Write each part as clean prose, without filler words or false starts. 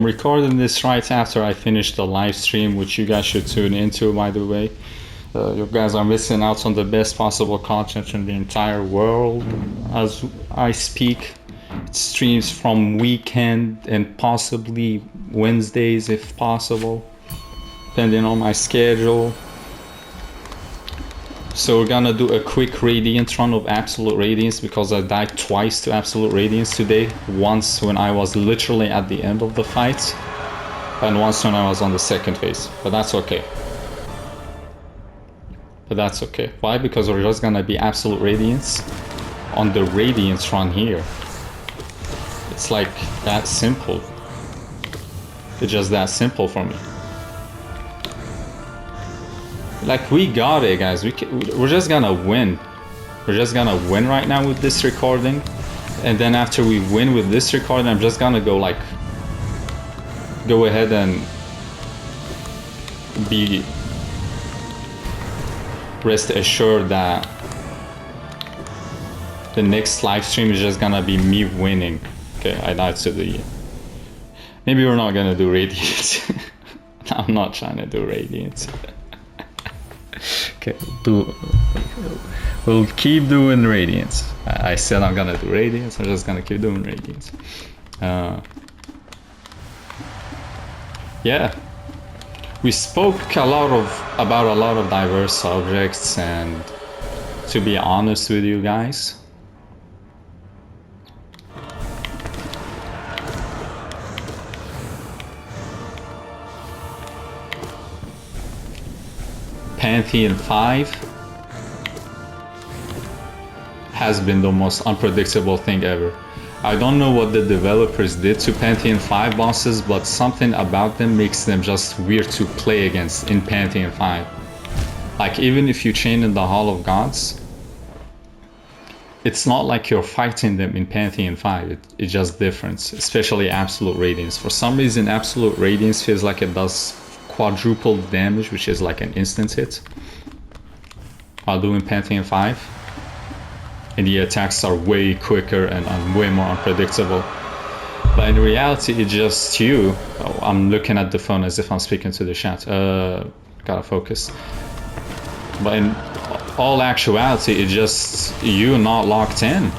Recording this right after I finish the live stream, which you guys should tune into, by the way. You guys are missing out on the best possible content in the entire world as I speak. It streams from weekend and possibly Wednesdays if possible, depending on my schedule. So we're gonna do a quick Radiant run of Absolute Radiance because I died twice to Absolute Radiance today. Once when I was literally at the end of the fight, and once when I was on the second phase. But that's okay. Why? Because we're just gonna be Absolute Radiance on the Radiance run here. It's like that simple. It's just that simple for me. Like, we got it, guys. We're just gonna win. We're just gonna win right now with this recording. And then after we win with this recording, I'm just gonna go ahead and be rest assured that the next live stream is just gonna be me winning. Okay, I died to the... Maybe we're not gonna do Radiant. I'm not trying to do Radiant. Okay, we'll keep doing Radiance. I said I'm gonna do Radiance, I'm just gonna keep doing Radiance. Yeah. We spoke about a lot of diverse subjects, and to be honest with you guys, Pantheon 5 has been the most unpredictable thing ever. I don't know what the developers did to Pantheon 5 bosses, but something about them makes them just weird to play against in Pantheon 5. Like, even if you chain in the Hall of Gods, it's not like you're fighting them in Pantheon 5, it's just different, especially Absolute Radiance. For some reason, Absolute Radiance feels like it does quadruple damage, which is like an instant hit, while doing Pantheon 5. And the attacks are way quicker and way more unpredictable. But in reality, it's just you. Oh, I'm looking at the phone as if I'm speaking to the chat. Gotta focus. But in all actuality, it's just you not locked in.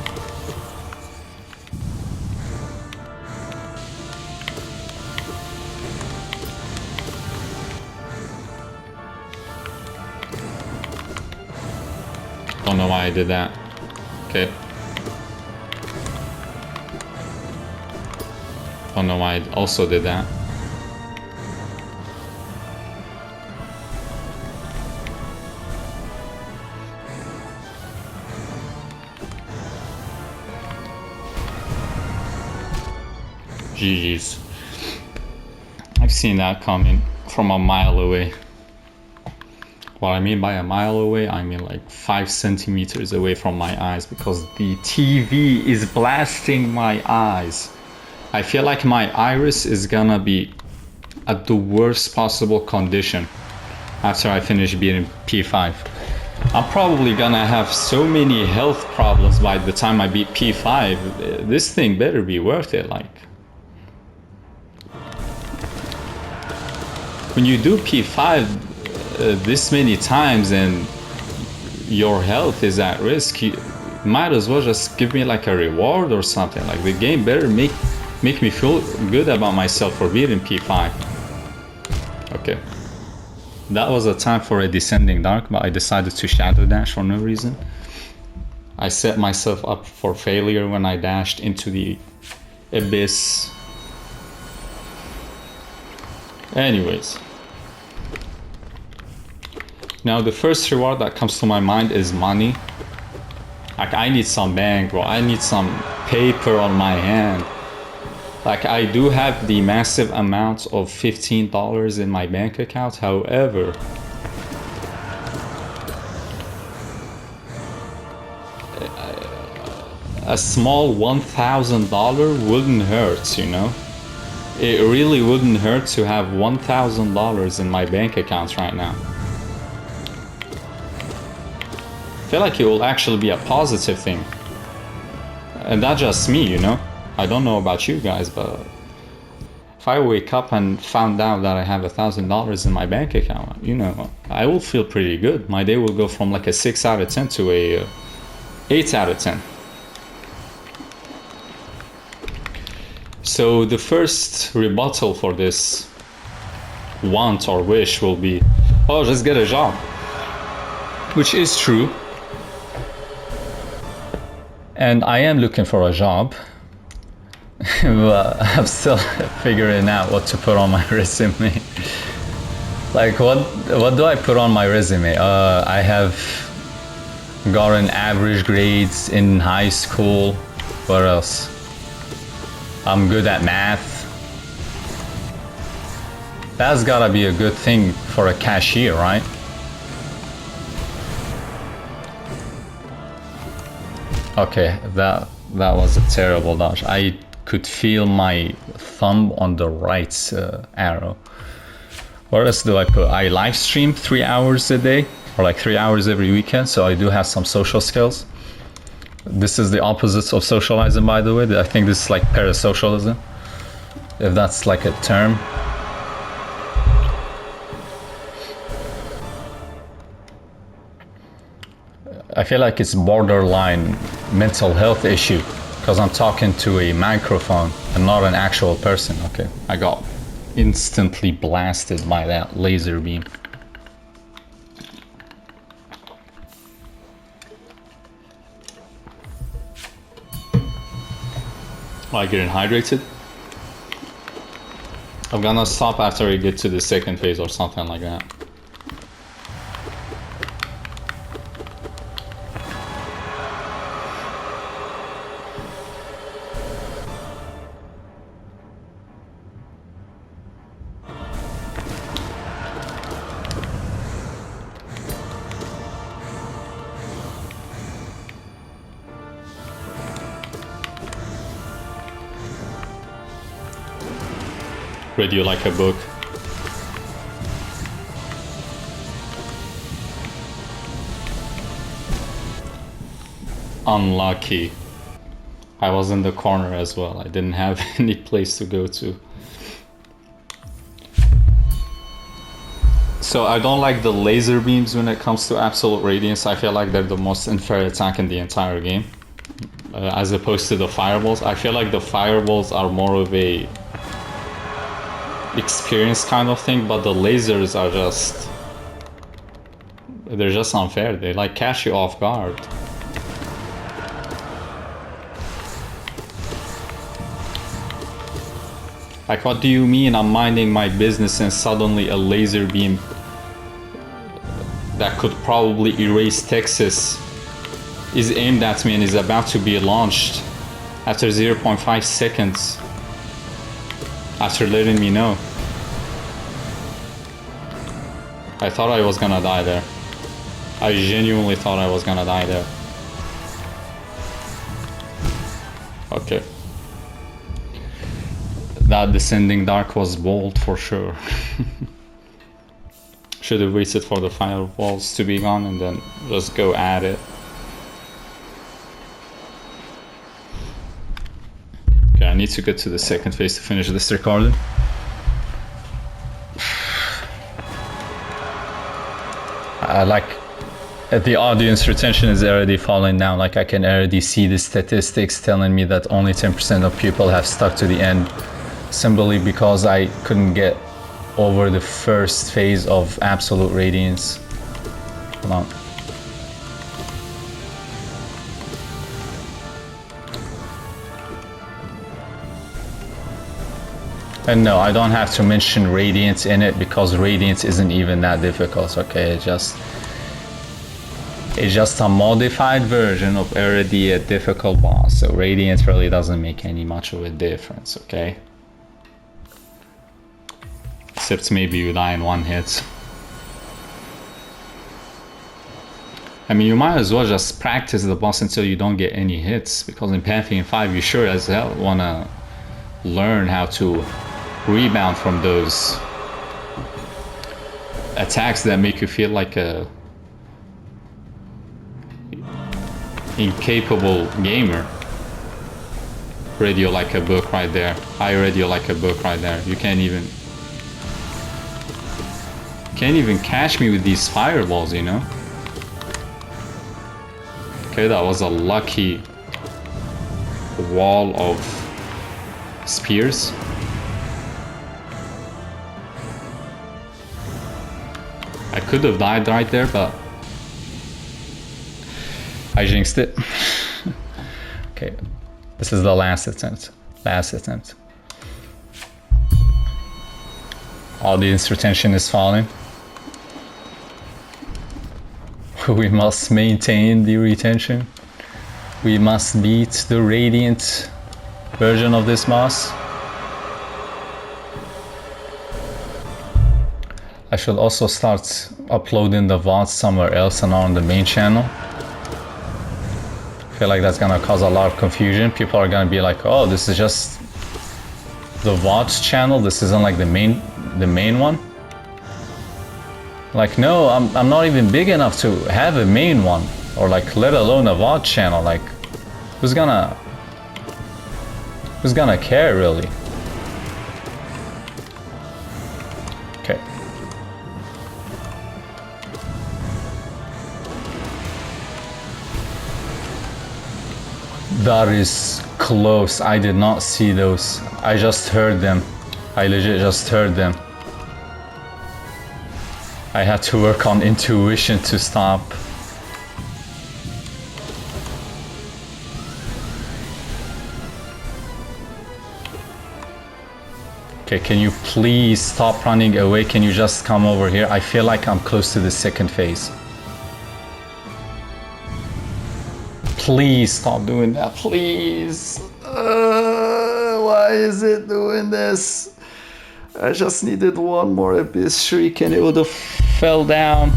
Don't know why I did that. Okay. Don't know why I also did that. GG's. I've seen that coming from a mile away. What I mean by a mile away, I mean like 5 centimeters away from my eyes, because the TV is blasting my eyes. I feel like my iris is gonna be at the worst possible condition after I finish beating P5. I'm probably gonna have so many health problems by the time I beat P5. This thing better be worth it. Like, when you do P5 this many times and your health is at risk, you might as well just give me like a reward or something. Like, the game better make me feel good about myself for beating P5. Okay, that was a time for a Descending Dark, but I decided to Shadow Dash for no reason. I set myself up for failure when I dashed into the abyss. Anyways, now the first reward that comes to my mind is money. Like, I need some bank, bro. I need some paper on my hand. Like, I do have the massive amount of $15 in my bank account. However, a small $1,000 wouldn't hurt, you know? It really wouldn't hurt to have $1,000 in my bank account right now. I feel like it will actually be a positive thing. And that's just me, you know? I don't know about you guys, but If I wake up and found out that I have $1,000 in my bank account, you know, I will feel pretty good. My day will go from like a 6 out of 10 to a 8 out of 10. So the first rebuttal for this want or wish will be, oh, just get a job, which is true. And I am looking for a job, but I'm still figuring out what to put on my resume. Like, what do I put on my resume? I have gotten average grades in high school. What else? I'm good at math. That's gotta be a good thing for a cashier, right? Okay, that was a terrible dodge. I could feel my thumb on the right arrow. What else do I put? I live stream 3 hours a day, or like 3 hours every weekend, so I do have some social skills. This is the opposite of socializing, by the way. I think this is like parasocialism, if that's like a term. I feel like it's borderline mental health issue because I'm talking to a microphone and not an actual person. Okay, I got instantly blasted by that laser beam. Am I getting hydrated? I'm gonna stop after we get to the second phase or something like that. Read you like a book. Unlucky. I was in the corner as well. I didn't have any place to go to. So I don't like the laser beams when it comes to Absolute Radiance. I feel like they're the most unfair attack in the entire game. As opposed to the fireballs. I feel like the fireballs are more of a experience kind of thing, but the lasers are just, they're just unfair. They like catch you off guard. Like, what do you mean I'm minding my business and suddenly a laser beam that could probably erase Texas is aimed at me and is about to be launched after 0.5 seconds after letting me know? I thought I was gonna die there. I genuinely thought I was gonna die there. Okay. That descending dark was bold for sure. Should have waited for the firewalls to be gone and then just go at it. Okay, I need to get to the second phase to finish this recording. Like, the audience retention is already falling down. Like, I can already see the statistics telling me that only 10% of people have stuck to the end, simply because I couldn't get over the first phase of Absolute Radiance. Hold on. And no, I don't have to mention Radiance in it because Radiance isn't even that difficult, okay? It's just a modified version of already a difficult boss, so Radiance really doesn't make any much of a difference, okay? Except maybe you die in one hit. I mean, you might as well just practice the boss until you don't get any hits, because in Pantheon 5 you sure as hell wanna learn how to rebound from those attacks that make you feel like a incapable gamer. read you like a book right there. I read you like a book right there. You can't even catch me with these fireballs, you know? Okay, that was a lucky wall of spears. I could have died right there, but I jinxed it. Okay, this is the last attempt. Last attempt. Audience retention is falling. We must maintain the retention. We must beat the Radiant version of this boss. I should also start uploading the VODs somewhere else and not on the main channel. I feel like that's gonna cause a lot of confusion. People are gonna be like, oh, this is just the VODs channel, this isn't like the main one. Like, no, I'm not even big enough to have a main one, or like let alone a VOD channel. Like, who's gonna care really? Okay. That is close. I did not see those. I just heard them. I legit just heard them. I had to work on intuition to stop. Okay, can you please stop running away? Can you just come over here? I feel like I'm close to the second phase. Please stop doing that, please. Why is it doing this? I just needed one more Abyss Shriek and it would have fell down.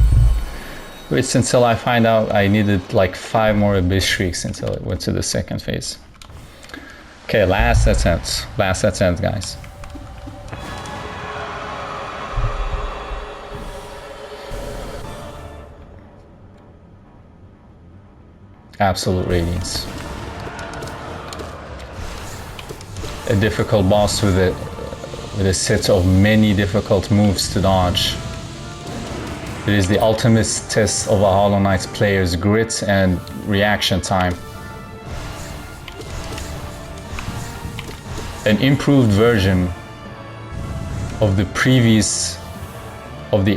Wait until I find out I needed like 5 more Abyss Shrieks until it went to the second phase. Okay, last attempt. Last attempt, guys. Absolute Radiance. A difficult boss with a set of many difficult moves to dodge. It is the ultimate test of a Hollow Knight player's grit and reaction time. An improved version of the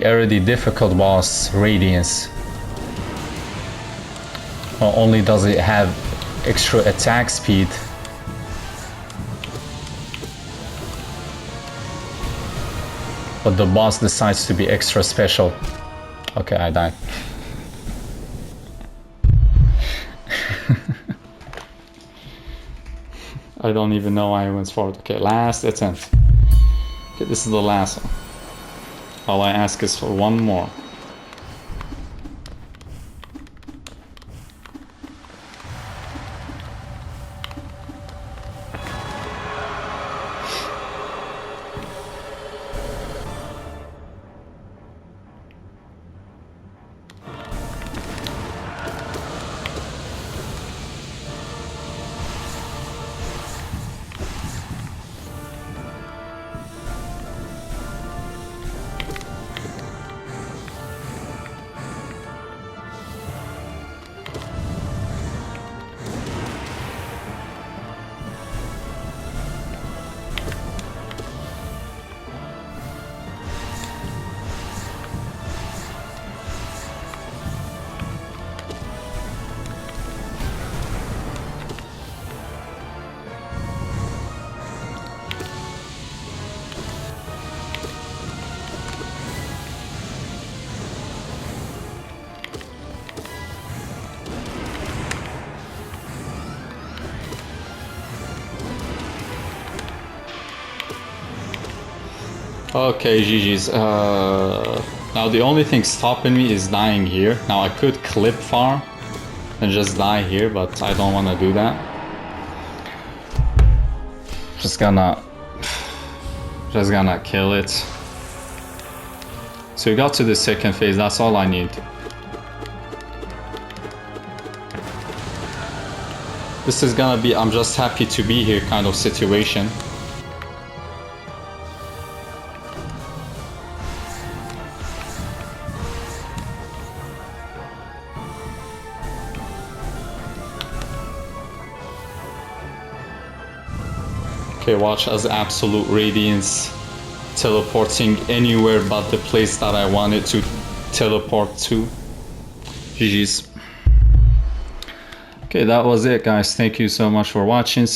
already difficult boss, Radiance. Not only does it have extra attack speed, but the boss decides to be extra special. Okay, I died. I don't even know why I went forward. Okay, last attempt. Okay, this is the last one. All I ask is for one more. Okay, GG's. Now the only thing stopping me is dying here. Now I could clip farm and just die here, but I don't want to do that. Just gonna kill it. So we got to the second phase, that's all I need. This is gonna be I'm just happy to be here kind of situation. Okay, watch as Absolute Radiance teleporting anywhere but the place that I wanted to teleport to. GG's. Okay, that was it, guys. Thank you so much for watching.